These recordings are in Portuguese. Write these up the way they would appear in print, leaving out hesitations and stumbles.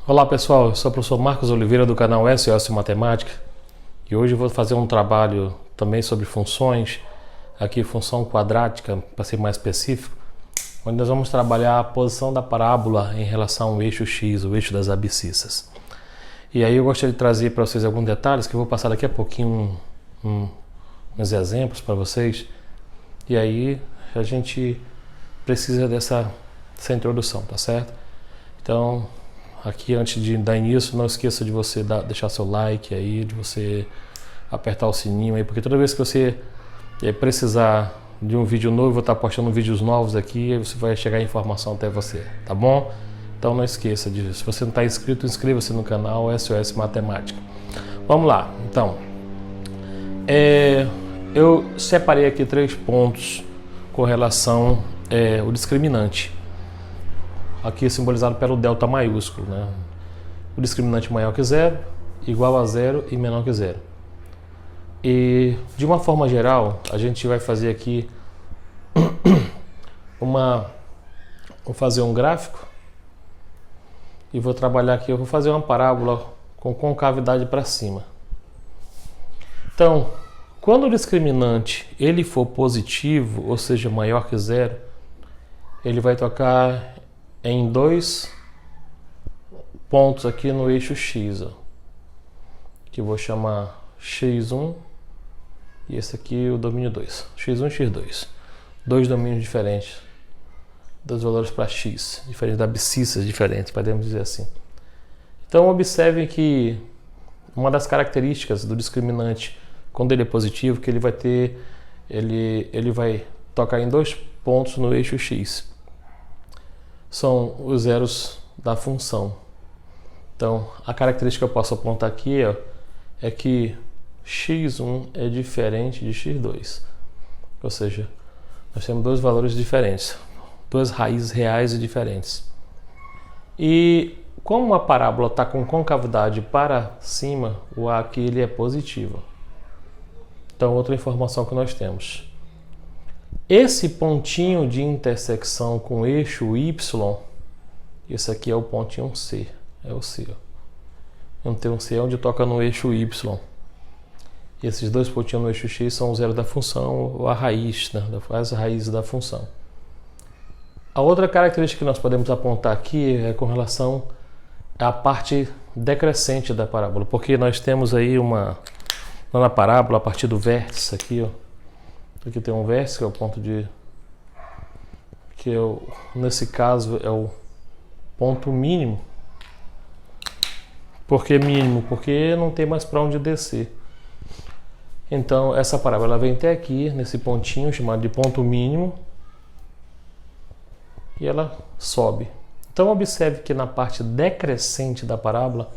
Olá pessoal, eu sou o professor Marcos Oliveira do canal SOS Matemática e hoje eu vou fazer um trabalho também sobre funções, aqui função quadrática para ser mais específico, onde nós vamos trabalhar a posição da parábola em relação ao eixo X, o eixo das abscissas. E aí eu gostaria de trazer para vocês alguns detalhes que eu vou passar daqui a pouquinho uns exemplos para vocês e aí a gente precisa dessa introdução, tá certo? Então, aqui antes de dar início, não esqueça de você deixar seu like aí, de você apertar o sininho aí, porque toda vez que você precisar de um vídeo novo, eu vou estar postando vídeos novos aqui, e você vai chegar a informação até você, tá bom? Então não esqueça disso. Se você não está inscrito, inscreva-se no canal SOS Matemática. Vamos lá, então. Eu separei aqui 3 pontos com relação ao discriminante. Aqui simbolizado pelo delta maiúsculo, né? O discriminante maior que zero, igual a zero e menor que zero. E de uma forma geral, a gente vai fazer aqui vou fazer um gráfico e vou trabalhar aqui, eu vou fazer uma parábola com concavidade para cima. Então, quando o discriminante ele for positivo, ou seja, maior que zero, ele vai tocar em 2 pontos aqui no eixo X, ó, que eu vou chamar X1 e esse aqui o domínio 2, X1 e X2, 2 domínios diferentes dos valores para X, diferentes da abscissas diferentes, podemos dizer assim. Então observe que uma das características do discriminante quando ele é positivo, que ele vai ter, ele vai tocar em 2 pontos no eixo X. São os zeros da função. Então, a característica que eu posso apontar aqui é que x1 é diferente de x2. Ou seja, nós temos 2 valores diferentes, 2 raízes reais e diferentes. E como a parábola está com concavidade para cima, o A aqui ele é positivo. Então, outra informação que nós temos. Esse pontinho de intersecção com o eixo Y, esse aqui é o pontinho C, é o C. Não tem um C onde toca no eixo Y. E esses 2 pontinhos no eixo X são o zero da função, ou a raiz, né, as raízes da função. A outra característica que nós podemos apontar aqui é com relação à parte decrescente da parábola, porque nós temos aí na parábola, a partir do vértice aqui, ó. Aqui tem um vértice que é o ponto nesse caso é o ponto mínimo. Por que mínimo? Porque não tem mais para onde descer. Então essa parábola vem até aqui, nesse pontinho chamado de ponto mínimo, e ela sobe. Então observe que na parte decrescente da parábola,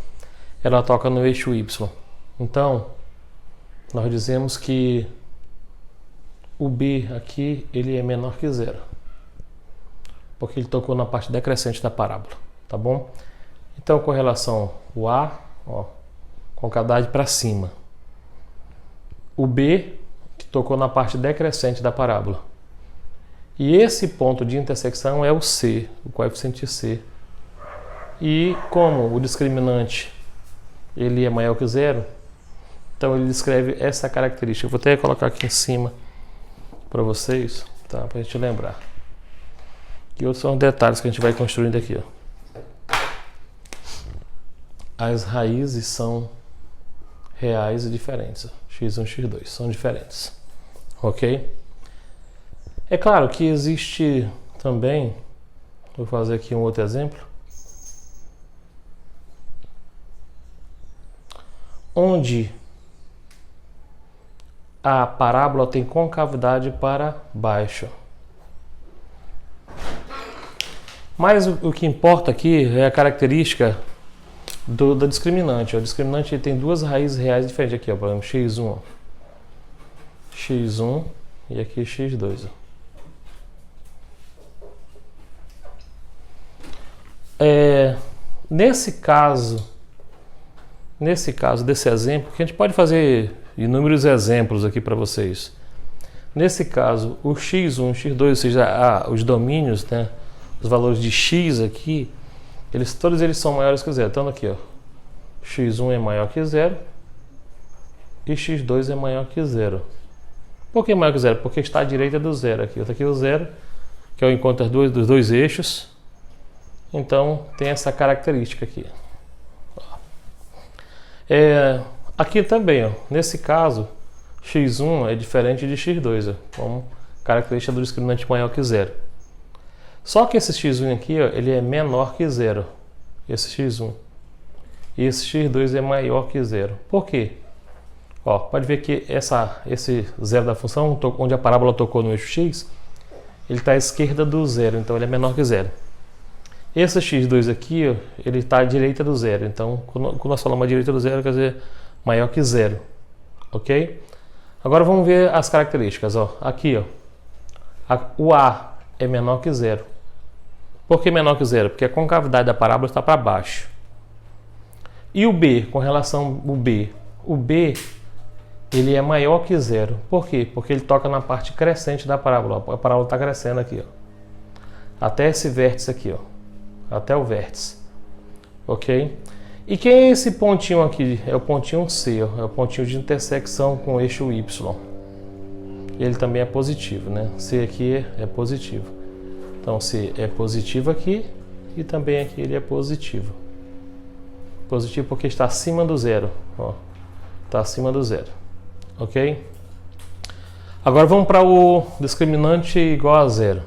ela toca no eixo Y. Então nós dizemos que o B aqui ele é menor que zero, porque ele tocou na parte decrescente da parábola, tá bom? Então, com relação ao A, ó, concavidade para cima. O B, que tocou na parte decrescente da parábola. E esse ponto de intersecção é o C, o coeficiente C. E como o discriminante ele é maior que zero, então ele descreve essa característica. Eu vou até colocar aqui em cima para vocês, tá? Para a gente lembrar. E outros são detalhes que a gente vai construindo aqui, ó. As raízes são reais e diferentes, ó. X1 e X2 são diferentes, ok? É claro que existe também, vou fazer aqui um outro exemplo, onde a parábola tem concavidade para baixo. Mas o que importa aqui é a característica do discriminante. O discriminante tem 2 raízes reais diferentes aqui, ó, por exemplo, x1, ó. X1 e aqui x2. Ó. Nesse caso desse exemplo, que a gente pode fazer inúmeros exemplos aqui para vocês. Nesse caso, o x1, x2, ou seja, os domínios, né, os valores de x aqui, todos eles são maiores que zero. Então aqui, ó, x1 é maior que zero e x2 é maior que zero. Por que maior que zero? Porque está à direita do zero aqui. Aqui o zero, que é o encontro dos dois eixos. Então tem essa característica aqui. Aqui também, ó, nesse caso, x1 é diferente de x2, ó, como característica do discriminante maior que zero. Só que esse x1 aqui, ó, ele é menor que zero, esse x1. E esse x2 é maior que zero. Por quê? Ó, pode ver que esse zero da função, onde a parábola tocou no eixo x, ele está à esquerda do zero, então ele é menor que zero. Esse x2 aqui, ó, ele está à direita do zero, então quando nós falamos à direita do zero, quer dizer maior que zero, ok? Agora vamos ver as características, ó. Aqui, ó, o A é menor que zero. Por que menor que zero? Porque a concavidade da parábola está para baixo. E o B, com relação ao B? O B, ele é maior que zero. Por quê? Porque ele toca na parte crescente da parábola. A parábola está crescendo aqui, ó, até esse vértice aqui, ó, até o vértice, ok? E quem é esse pontinho aqui? É o pontinho C, ó, é o pontinho de intersecção com o eixo Y. Ele também é positivo, né? C aqui é positivo. Então C é positivo aqui e também aqui ele é positivo. Positivo porque está acima do zero, ó, está acima do zero, ok? Agora vamos para o discriminante igual a zero.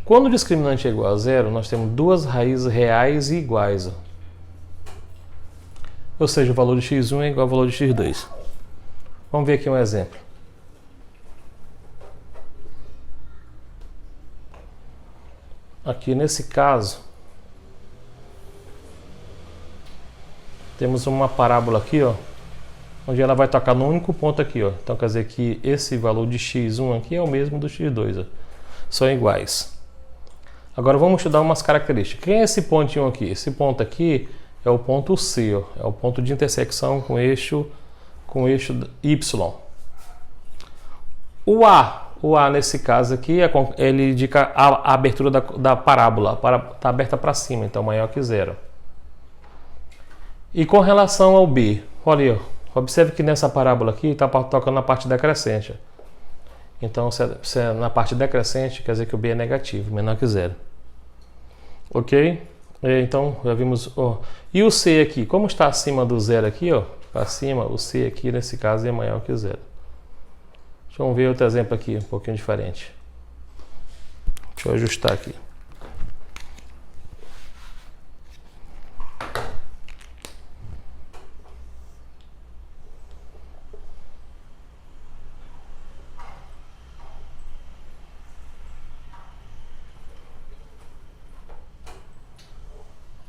Quando o discriminante é igual a zero, nós temos duas raízes reais e iguais, ó. Ou seja, o valor de x1 é igual ao valor de x2. Vamos ver aqui um exemplo. Aqui nesse caso, temos uma parábola aqui, ó, onde ela vai tocar no único ponto aqui, ó. Então quer dizer que esse valor de x1 aqui é o mesmo do x2, ó. São iguais. Agora vamos estudar umas características. Quem é esse pontinho aqui? Esse ponto aqui é o ponto C, ó, é o ponto de intersecção com o eixo Y. O A nesse caso aqui, ele indica a abertura da parábola. Está aberta para cima, então maior que zero. E com relação ao B, olha aí, observe que nessa parábola aqui está tocando na parte decrescente. Então, se é na parte decrescente, quer dizer que o B é negativo, menor que zero. Ok? Então, já vimos. Ó. E o C aqui, como está acima do zero aqui, ó, para cima, o C aqui nesse caso é maior que zero. Vamos ver outro exemplo aqui, um pouquinho diferente. Deixa eu ajustar aqui.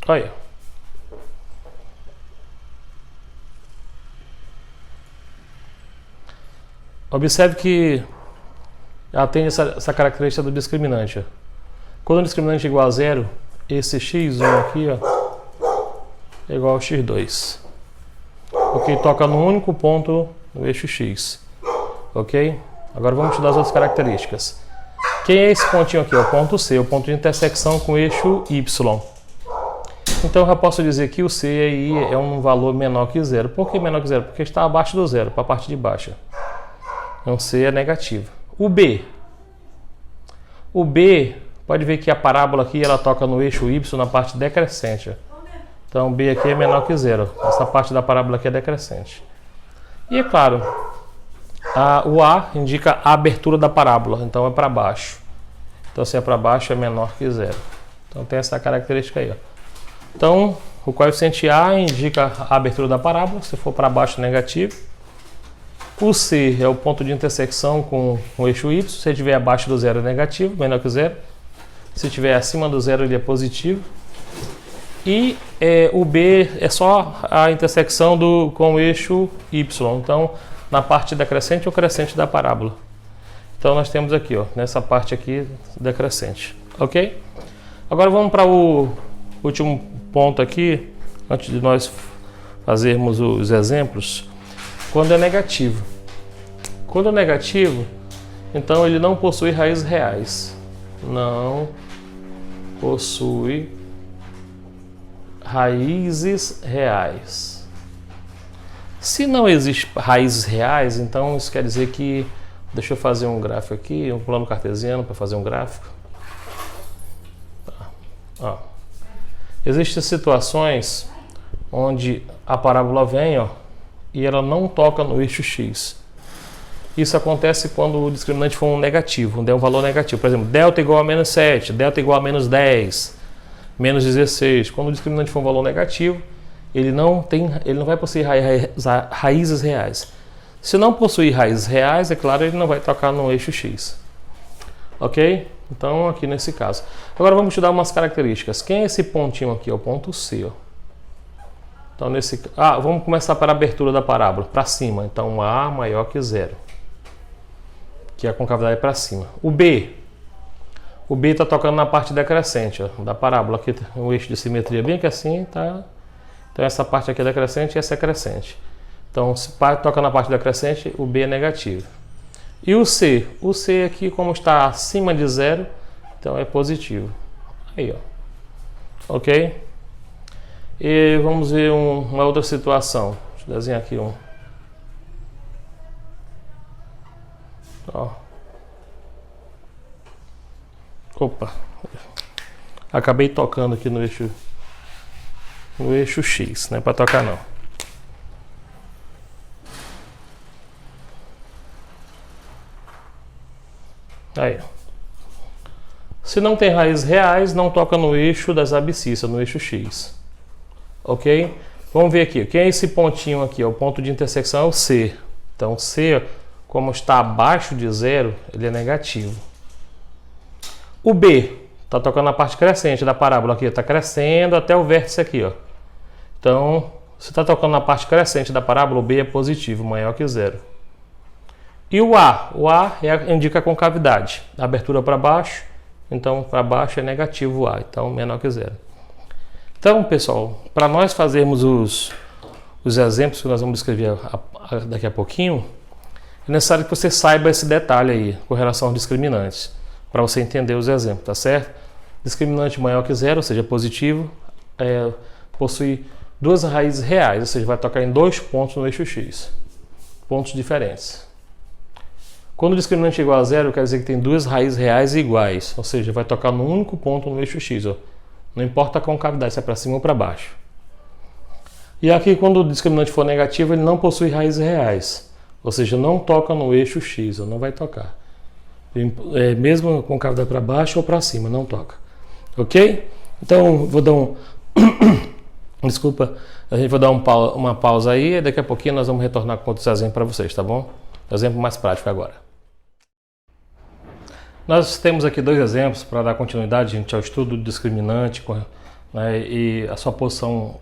Olha. Observe que ela tem essa característica do discriminante. Quando o discriminante é igual a zero, esse x1 aqui, ó, é igual ao x2. Porque toca no único ponto no eixo x. Ok? Agora vamos estudar as outras características. Quem é esse pontinho aqui? O ponto C, o ponto de intersecção com o eixo y. Então eu já posso dizer que o C aí é um valor menor que zero. Por que menor que zero? Porque está abaixo do zero, para a parte de baixo. Então C é negativo. O B, pode ver que a parábola aqui ela toca no eixo Y na parte decrescente. Então B aqui é menor que zero. Essa parte da parábola aqui é decrescente. E é claro, o A indica a abertura da parábola, então é para baixo. Então se é para baixo é menor que zero. Então tem essa característica aí, ó. Então o coeficiente A indica a abertura da parábola, se for para baixo negativo. O C é o ponto de intersecção com o eixo Y. Se estiver abaixo do zero é negativo, menor que zero. Se estiver acima do zero ele é positivo. E o B é só a intersecção com o eixo Y. Então, na parte decrescente ou crescente da parábola. Então, nós temos aqui, ó, nessa parte aqui, decrescente. Ok? Agora vamos para o último ponto aqui, antes de nós fazermos os exemplos. Quando é negativo. Quando é negativo, então ele não possui raízes reais. Não possui raízes reais. Se não existe raízes reais, então isso quer dizer que... Deixa eu fazer um gráfico aqui, um plano cartesiano para fazer um gráfico. Ó. Existem situações onde a parábola vem, ó, e ela não toca no eixo X. Isso acontece quando o discriminante for um negativo, um valor negativo. Por exemplo, delta igual a menos 7, delta igual a menos 10, menos 16. Quando o discriminante for um valor negativo, ele não vai possuir raízes reais. Se não possuir raízes reais, é claro, ele não vai tocar no eixo X. Ok? Então, aqui nesse caso. Agora vamos estudar umas características. Quem é esse pontinho aqui? É o ponto C. Ó. Então, vamos começar pela abertura da parábola, para cima. Então, A maior que 0. Que a concavidade é para cima. O B está tocando na parte decrescente, ó, da parábola. Aqui tem um eixo de simetria bem que assim, tá? Então, essa parte aqui é decrescente e essa é crescente. Então, se toca na parte decrescente, o B é negativo. E o C? O C aqui, como está acima de 0, então é positivo. Aí, ó. Ok? E vamos ver uma outra situação. Deixa eu desenhar aqui um. Ó. Opa. Acabei tocando aqui no eixo X, não é para tocar não. Aí. Se não tem raízes reais, não toca no eixo das abscissas, no eixo X. Ok? Vamos ver aqui. Quem é esse pontinho aqui? O ponto de intersecção é o C. Então, C, como está abaixo de 0, ele é negativo. O B está tocando na parte crescente da parábola aqui. Está crescendo até o vértice aqui. Ó. Então, se está tocando na parte crescente da parábola, o B é positivo, maior que 0. E o A? O A indica a concavidade. A abertura para baixo, então para baixo é negativo o A, então menor que 0. Então, pessoal, para nós fazermos os exemplos que nós vamos descrever daqui a pouquinho, é necessário que você saiba esse detalhe aí, com relação aos discriminantes, para você entender os exemplos, tá certo? Discriminante maior que 0, ou seja, positivo, possui duas raízes reais, ou seja, vai tocar em 2 pontos no eixo X. Pontos diferentes. Quando o discriminante é igual a 0, quer dizer que tem duas raízes reais iguais, ou seja, vai tocar num único ponto no eixo X. Ó. Não importa a concavidade, se é para cima ou para baixo. E aqui, quando o discriminante for negativo, ele não possui raízes reais, ou seja, não toca no eixo X, ó, não vai tocar. Mesmo com concavidade para baixo ou para cima, não toca. Ok? Então, vou dar Desculpa, a gente vai dar uma pausa aí e daqui a pouquinho nós vamos retornar com outros exemplos para vocês, tá bom? Exemplo mais prático agora. Nós temos aqui 2 exemplos para dar continuidade, gente, ao estudo do discriminante, né, e a sua posição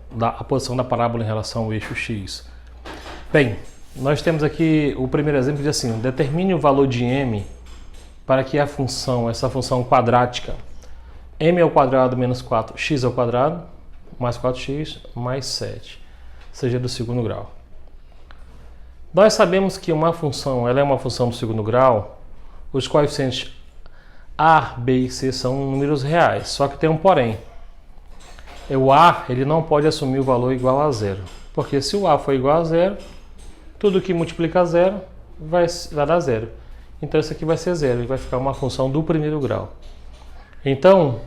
da parábola em relação ao eixo X. Bem, nós temos aqui o primeiro exemplo que diz assim: determine o valor de m para que essa função quadrática, m ao quadrado menos 4x ao quadrado, mais 4x, mais 7, seja do segundo grau. Nós sabemos que uma função, ela é uma função do segundo grau, os coeficientes a, b e c são números reais, só que tem um porém. O a, ele não pode assumir o valor igual a 0, porque se o a for igual a 0, tudo que multiplica 0 vai dar 0. Então isso aqui vai ser 0, e vai ficar uma função do primeiro grau. Então,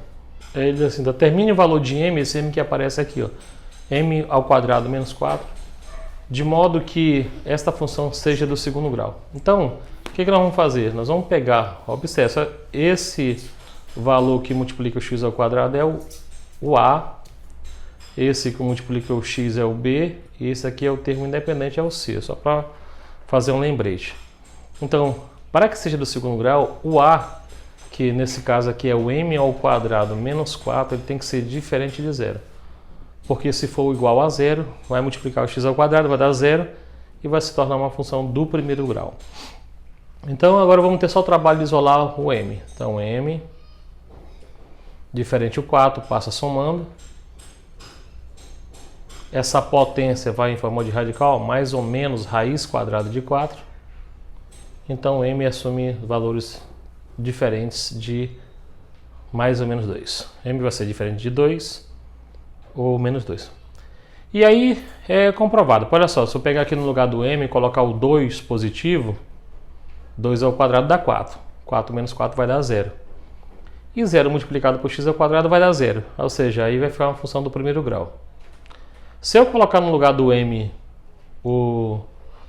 ele diz assim, determine o valor de m, esse m que aparece aqui, ó, m ao quadrado menos 4, de modo que esta função seja do segundo grau. Então, o que nós vamos fazer? Nós vamos pegar, observa, esse valor que multiplica o x ao quadrado é o a, esse que multiplica o x é o b, e esse aqui é o termo independente, é o c, só para fazer um lembrete. Então, para que seja do segundo grau, o a, que nesse caso aqui é o m ao quadrado menos 4, ele tem que ser diferente de 0. Porque se for igual a 0, vai multiplicar o x ao quadrado, vai dar 0, e vai se tornar uma função do primeiro grau. Então agora vamos ter só o trabalho de isolar o m. Então m, diferente o 4, passa somando. Essa potência vai em forma de radical, mais ou menos raiz quadrada de 4. Então m assume valores diferentes de mais ou menos 2. M vai ser diferente de 2, ou menos 2. E aí é comprovado. Olha só, se eu pegar aqui no lugar do m e colocar o 2 positivo, 2 ao quadrado dá 4. 4 menos 4 vai dar 0. E 0 multiplicado por x ao quadrado vai dar 0. Ou seja, aí vai ficar uma função do primeiro grau. Se eu colocar no lugar do m o...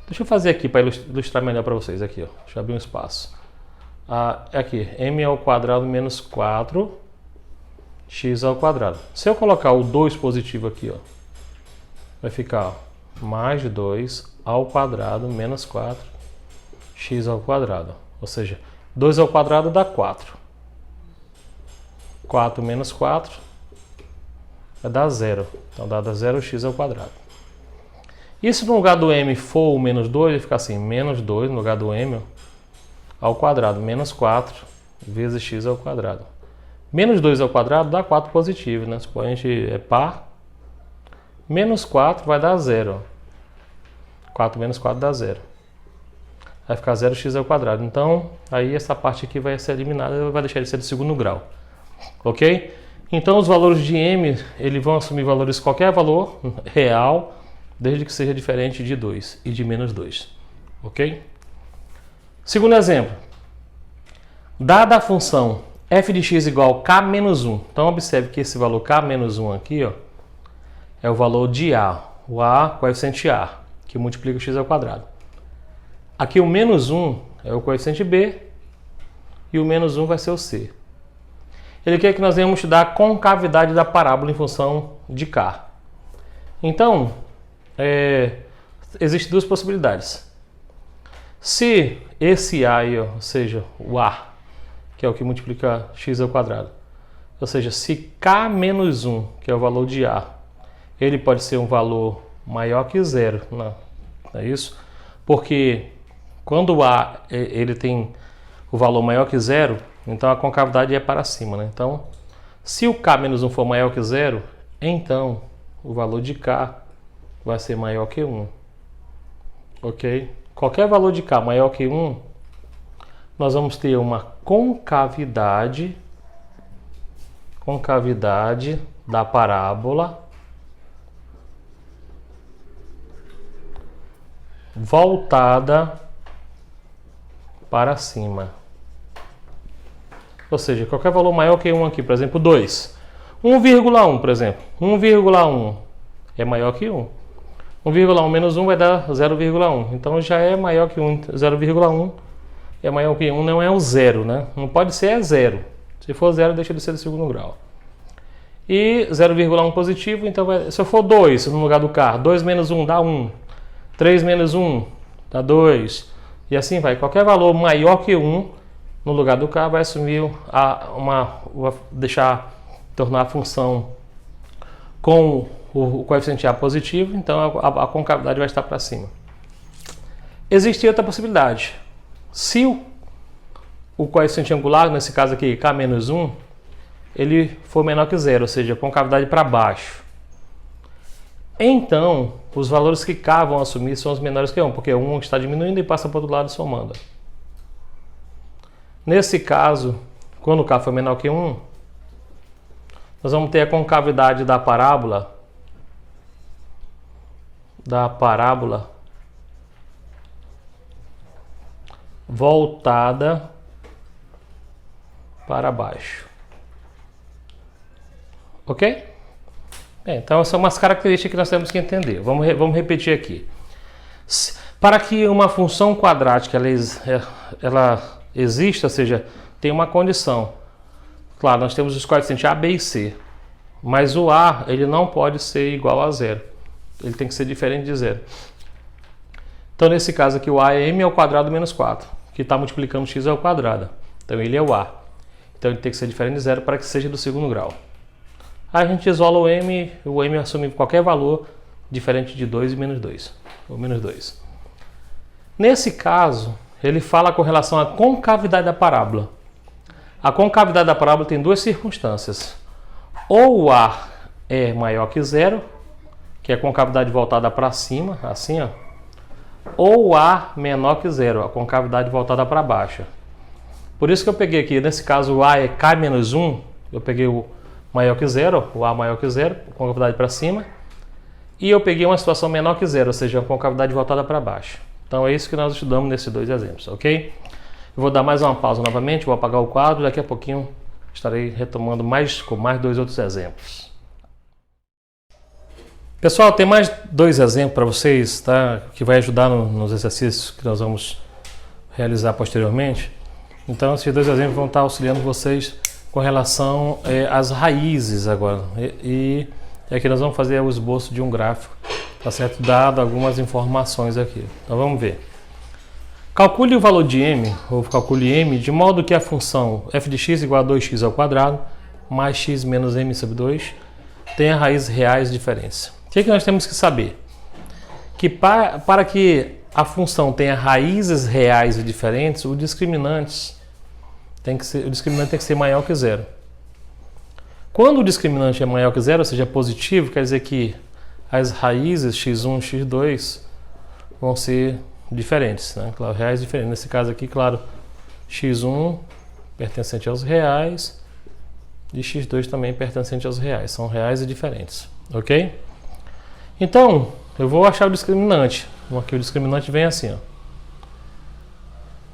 Deixa eu fazer aqui para ilustrar melhor para vocês. Aqui, ó. Deixa eu abrir um espaço. Aqui, m ao quadrado menos 4 x ao quadrado. Se eu colocar o 2 positivo aqui, ó, vai ficar, ó, mais 2 ao quadrado menos 4 x ao quadrado. Ou seja, 2 ao quadrado dá 4. 4 menos 4 vai dar 0. Então dá 0x ao quadrado. E se no lugar do m for o menos 2, vai ficar assim, menos 2 no lugar do m ao quadrado, menos 4 vezes x ao quadrado. Menos 2 ao quadrado dá 4 positivo, né? Expoente é par. Menos 4 vai dar 0. 4 menos 4 dá 0. Vai ficar 0x ao quadrado. Então, aí essa parte aqui vai ser eliminada, vai deixar de ser de segundo grau. Ok? Então, os valores de m, eles vão assumir valores, qualquer valor real, desde que seja diferente de 2 e de menos 2. Ok? Segundo exemplo. Dada a função f de x igual a k menos 1. Então, observe que esse valor k menos 1 aqui, ó, é o valor de a. O a, coeficiente a, que multiplica o x ao quadrado. Aqui o menos 1 é o coeficiente b e o menos 1 vai ser o c. Ele quer que nós venhamos estudar a concavidade da parábola em função de k. Então, existem duas possibilidades. Se esse a aí, ó, ou seja, o a, que é o que multiplica x ao quadrado, ou seja, se k menos 1, que é o valor de a, ele pode ser um valor maior que 0, não é isso? Porque quando o a ele tem o valor maior que 0, então a concavidade é para cima, né? Então, se o k menos 1 for maior que 0, então o valor de k vai ser maior que 1. Ok? Qualquer valor de k maior que 1, nós vamos ter uma concavidade da parábola voltada para cima. Ou seja, qualquer valor maior que 1 aqui, por exemplo, 2. 1,1, por exemplo. 1,1 é maior que 1. 1,1 menos 1 vai dar 0,1. Então já é maior que 1. 0,1 é maior que 1, não é o 0, né? Não pode ser 0. Se for 0, deixa de ser de segundo grau. E 0,1 positivo, então se eu for 2 no lugar do k, 2 menos 1 dá 1. 3 menos 1 dá 2. E assim vai. Qualquer valor maior que 1 no lugar do k vai assumir tornar a função com o coeficiente a positivo, então a concavidade vai estar para cima. Existe outra possibilidade. Se o coeficiente angular, nesse caso aqui, k menos 1, ele for menor que 0, ou seja, a concavidade para baixo. Então, os valores que k vão assumir são os menores que 1, porque 1 está diminuindo e passa para o outro lado somando. Nesse caso, quando k for menor que 1, nós vamos ter a concavidade da parábola voltada para baixo. Ok? Então, são umas características que nós temos que entender. Vamos repetir aqui. Para que uma função quadrática ela exista, ou seja, tem uma condição. Claro, nós temos os coeficientes a, b e c. Mas o a ele não pode ser igual a 0. Ele tem que ser diferente de 0. Então, nesse caso aqui, o a é m ao quadrado menos 4, que está multiplicando x ao quadrado. Então, ele é o a. Então, ele tem que ser diferente de 0 para que seja do segundo grau. Aí a gente isola o m assume qualquer valor diferente de 2 e menos 2, ou menos 2. Nesse caso, ele fala com relação à concavidade da parábola. A concavidade da parábola tem duas circunstâncias. Ou o a é maior que 0, que é a concavidade voltada para cima, assim, ó. Ou o a menor que 0, a concavidade voltada para baixo. Por isso que eu peguei aqui, nesse caso o a é k menos 1, eu peguei o maior que zero, o A maior que zero, concavidade para cima, e eu peguei uma situação menor que zero, ou seja, a concavidade voltada para baixo. Então é isso que nós estudamos nesses dois exemplos, ok? Eu vou dar mais uma pausa novamente, vou apagar o quadro, daqui a pouquinho estarei retomando com mais dois outros exemplos. Pessoal, tem mais dois exemplos para vocês, tá? Que vai ajudar nos exercícios que nós vamos realizar posteriormente. Então, esses dois exemplos vão estar auxiliando vocês com relação às raízes agora. E aqui nós vamos fazer o esboço de um gráfico, tá certo? Dado algumas informações aqui. Então, vamos ver. Calcule o valor de m, ou calcule m, de modo que a função f de x igual a 2x ao quadrado mais x menos m sobre 2 tenha raízes reais de diferença. O que nós temos que saber? Que para que a função tenha raízes reais e diferentes, o discriminante tem que ser maior que zero. Quando o discriminante é maior que zero, ou seja, positivo, quer dizer que as raízes x1 e x2 vão ser diferentes, né? Claro, reais diferentes. Nesse caso aqui, claro, x1 pertencente aos reais e x2 também pertencente aos reais. São reais e diferentes, ok? Então, eu vou achar o discriminante. Aqui o discriminante vem assim, ó.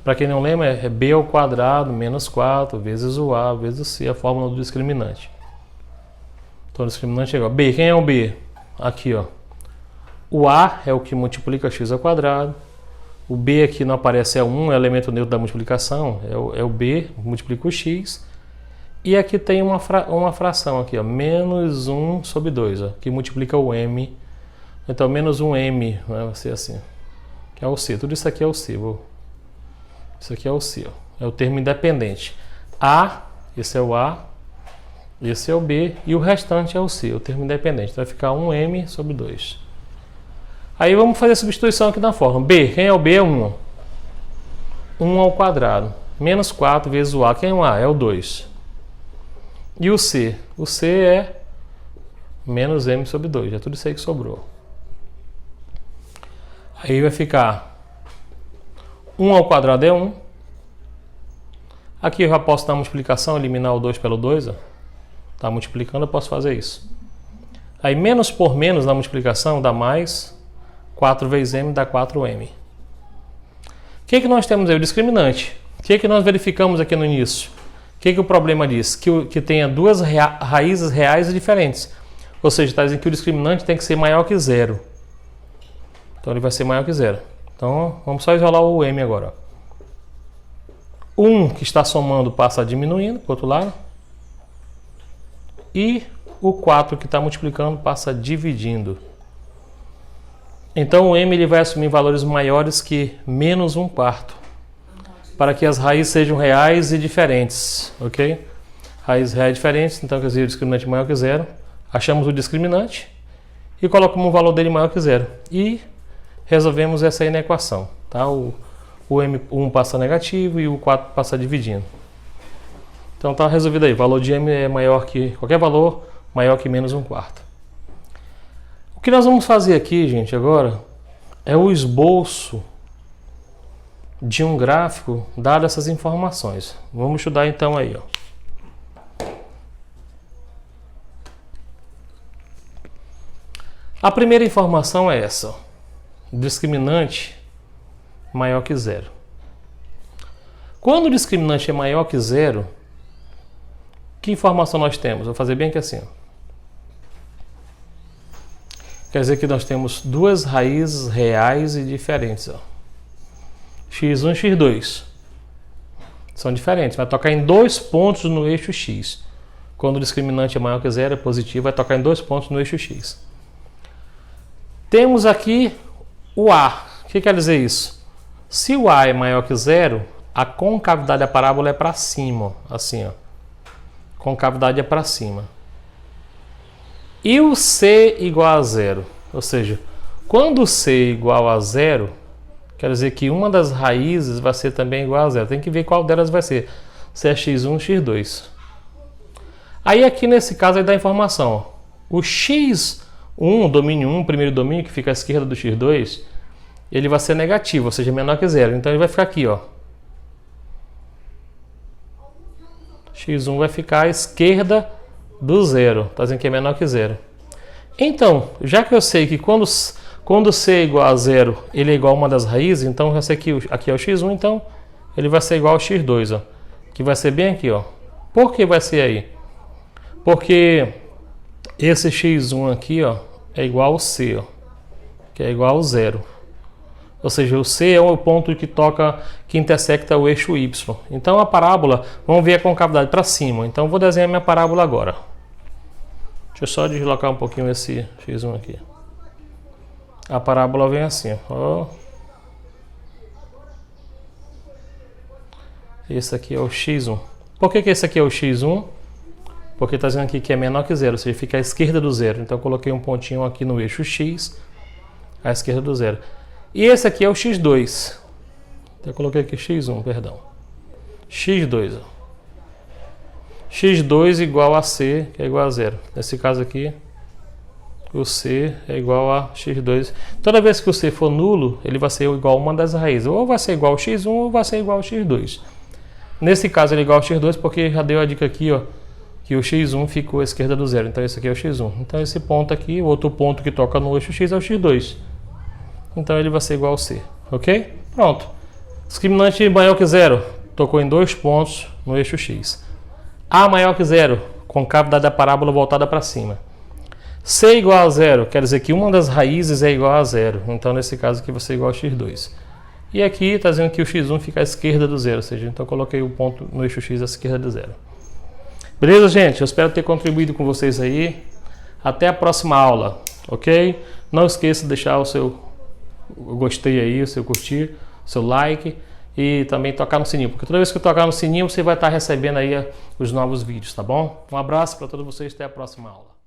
Para quem não lembra, é b ao quadrado menos 4 vezes o a vezes o c, a fórmula do discriminante. Então, o discriminante é igual a b. Quem é o b? Aqui, ó. O a é o que multiplica x ao quadrado. O b aqui não aparece, é 1, é o elemento neutro da multiplicação. É o b, multiplica o x. E aqui tem uma fração aqui, ó, menos 1 sobre 2, ó, que multiplica o m. Então, menos 1m, né, vai ser assim, que é o c. Tudo isso aqui é o c. Isso aqui é o c, ó. É o termo independente. A, esse é o a, esse é o b, e o restante é o c, o termo independente. Então, vai ficar 1m sobre 2. Aí, vamos fazer a substituição aqui na fórmula. B, quem é o b? É 1. 1 ao quadrado. Menos 4 vezes o a. Quem é o a? É o 2. E o c? O c é menos m sobre 2. É tudo isso aí que sobrou. Aí vai ficar 1 ao quadrado é 1. Aqui eu já posso dar multiplicação, eliminar o 2 pelo 2. Está multiplicando, eu posso fazer isso. Aí menos por menos na multiplicação dá mais. 4 vezes m dá 4m. O que nós temos aí? O discriminante. O que nós verificamos aqui no início? O que o problema diz? Que tenha duas raízes reais diferentes. Ou seja, está dizendo que o discriminante tem que ser maior que zero. Então ele vai ser maior que zero. Então vamos só isolar o m agora. 1 que está somando passa diminuindo para o outro lado. E o 4 que está multiplicando passa dividindo. Então o m ele vai assumir valores maiores que menos 1/4. Para que as raízes sejam reais e diferentes. Ok? Raízes reais diferentes, então quer dizer o discriminante maior que zero. Achamos o discriminante e colocamos o valor dele maior que zero. E resolvemos essa aí na equação. Tá? O m1 passa negativo e o 4 passa dividindo. Então está resolvido aí. O valor de m é maior que qualquer valor, maior que menos 1/4. O que nós vamos fazer aqui, gente, agora é o esboço de um gráfico dado essas informações. Vamos estudar então aí, ó. A primeira informação é essa, ó. Discriminante maior que zero. Quando o discriminante é maior que zero, que informação nós temos? Vou fazer bem aqui assim, ó. Quer dizer que nós temos duas raízes reais e diferentes, ó. x1 e x2 são diferentes, vai tocar em 2 pontos no eixo x. Quando o discriminante é maior que zero, é positivo, vai tocar em 2 pontos no eixo x. Temos aqui o a. O que quer dizer isso? Se o a é maior que zero, a concavidade da parábola é para cima, ó, assim, ó. Concavidade é para cima. E o c igual a zero, ou seja, quando o c é igual a zero, quer dizer que uma das raízes vai ser também igual a zero. Tem que ver qual delas vai ser. Se é x1 ou x2. Aí aqui nesse caso aí dá a informação. Ó. O x1, domínio 1, primeiro domínio, que fica à esquerda do x2, ele vai ser negativo, ou seja, menor que zero. Então ele vai ficar aqui, ó. x1 vai ficar à esquerda do zero. Está dizendo que é menor que zero. Então, já que eu sei que quando C é igual a zero, ele é igual a uma das raízes, então eu já sei que aqui é o x1, então ele vai ser igual ao x2, ó, que vai ser bem aqui, ó. Por que vai ser aí? Porque esse x1 aqui, ó, é igual ao C, ó, que é igual ao zero. Ou seja, o C é o ponto que intersecta o eixo Y. Então a parábola, vamos ver a concavidade para cima. Então eu vou desenhar minha parábola agora. Deixa eu só deslocar um pouquinho esse x1 aqui. A parábola vem assim, ó. Esse aqui é o x1. Por que esse aqui é o x1? Porque está dizendo aqui que é menor que zero, ou seja, fica à esquerda do zero. Então eu coloquei um pontinho aqui no eixo x, à esquerda do zero. E esse aqui é o x2. Então eu coloquei aqui x1, perdão. x2, ó. x2 igual a C, que é igual a zero. Nesse caso aqui, o C é igual a x2. Toda vez que o C for nulo, ele vai ser igual a uma das raízes. Ou vai ser igual ao x1 ou vai ser igual ao x2. Nesse caso ele é igual ao x2 porque já deu a dica aqui, ó, que o x1 ficou à esquerda do zero. Então esse aqui é o x1. Então esse ponto aqui, o outro ponto que toca no eixo x é o x2. Então ele vai ser igual ao C, ok? Pronto. Discriminante maior que zero, tocou em dois pontos no eixo x. A maior que zero, concavidade da parábola voltada para cima. C igual a zero, quer dizer que uma das raízes é igual a zero. Então nesse caso aqui vai ser igual a x2. E aqui está dizendo que o x1 fica à esquerda do zero, ou seja, então eu coloquei o ponto no eixo x à esquerda do zero. Beleza, gente? Eu espero ter contribuído com vocês aí. Até a próxima aula, ok? Não esqueça de deixar o seu gostei aí, o seu curtir, o seu like e também tocar no sininho, porque toda vez que eu tocar no sininho você vai estar recebendo aí os novos vídeos, tá bom? Um abraço para todos vocês, até a próxima aula.